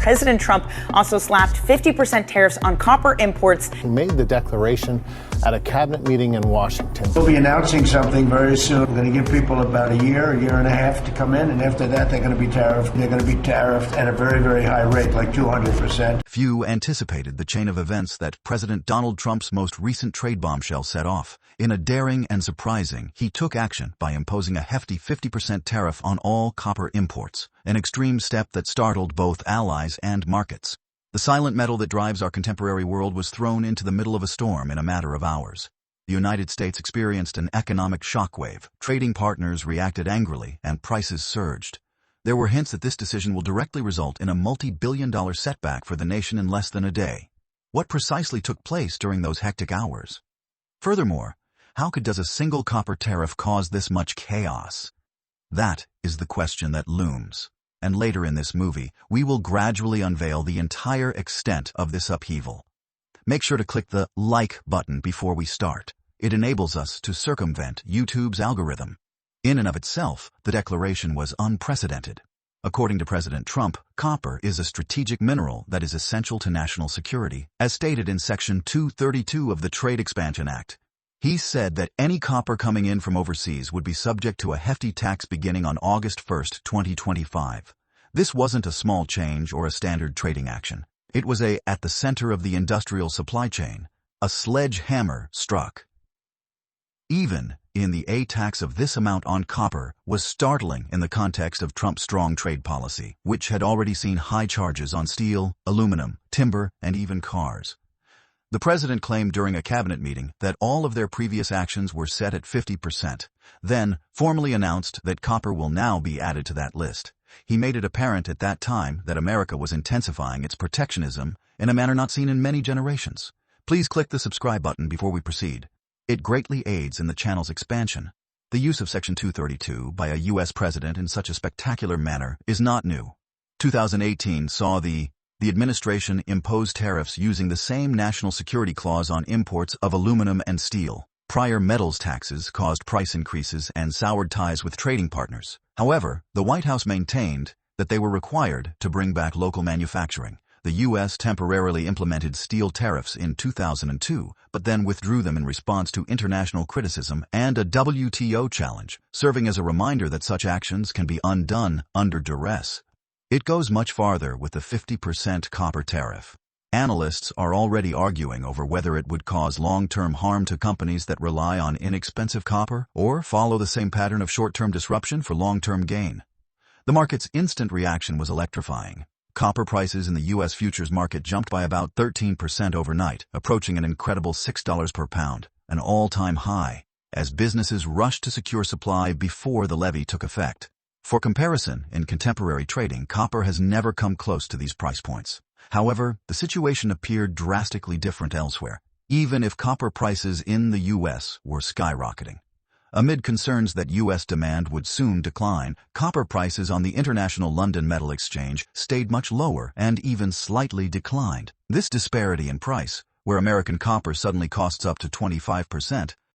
President Trump also slapped 50% tariffs on copper imports. He made the declaration at a cabinet meeting in Washington. We'll be announcing something very soon. We're going to give people about a year and a half to come in, and after that they're going to be tariffed. They're going to be tariffed at a very, very high rate, like 200%. Few anticipated the chain of events that President Donald Trump's most recent trade bombshell set off. In a daring and surprising, he took action by imposing a hefty 50% tariff on all copper imports, an extreme step that startled both allies and markets. The silent metal that drives our contemporary world was thrown into the middle of a storm in a matter of hours. The United States experienced an economic shockwave. Trading partners reacted angrily, and prices surged. There were hints that this decision will directly result in a multi-billion-dollar setback for the nation in less than a day. What precisely took place during those hectic hours? Furthermore, how does a single copper tariff cause this much chaos? That is the question that looms. And later in this movie, we will gradually unveil the entire extent of this upheaval. Make sure to click the like button before we start. It enables us to circumvent YouTube's algorithm. In and of itself, the declaration was unprecedented. According to President Trump, copper is a strategic mineral that is essential to national security, as stated in Section 232 of the Trade Expansion Act. He said that any copper coming in from overseas would be subject to a hefty tax beginning on August 1, 2025. This wasn't a small change or a standard trading action. It was at the center of the industrial supply chain. A sledgehammer struck. Even a tax of this amount on copper was startling in the context of Trump's strong trade policy, which had already seen high charges on steel, aluminum, timber, and even cars. The president claimed during a cabinet meeting that all of their previous actions were set at 50%, then formally announced that copper will now be added to that list. He made it apparent at that time that America was intensifying its protectionism in a manner not seen in many generations. Please click the subscribe button before we proceed. It greatly aids in the channel's expansion. The use of Section 232 by a U.S. president in such a spectacular manner is not new. 2018 saw the administration impose tariffs using the same national security clause on imports of aluminum and steel. Prior metals taxes caused price increases and soured ties with trading partners. However, the White House maintained that they were required to bring back local manufacturing. The U.S. temporarily implemented steel tariffs in 2002, but then withdrew them in response to international criticism and a WTO challenge, serving as a reminder that such actions can be undone under duress. It goes much farther with the 50% copper tariff. Analysts are already arguing over whether it would cause long-term harm to companies that rely on inexpensive copper or follow the same pattern of short-term disruption for long-term gain. The market's instant reaction was electrifying. Copper prices in the U.S. futures market jumped by about 13% overnight, approaching an incredible $6 per pound, an all-time high, as businesses rushed to secure supply before the levy took effect. For comparison, in contemporary trading, copper has never come close to these price points. However, the situation appeared drastically different elsewhere, even if copper prices in the U.S. were skyrocketing. Amid concerns that U.S. demand would soon decline, copper prices on the International London Metal Exchange stayed much lower and even slightly declined. This disparity in price, where American copper suddenly costs up to 25%,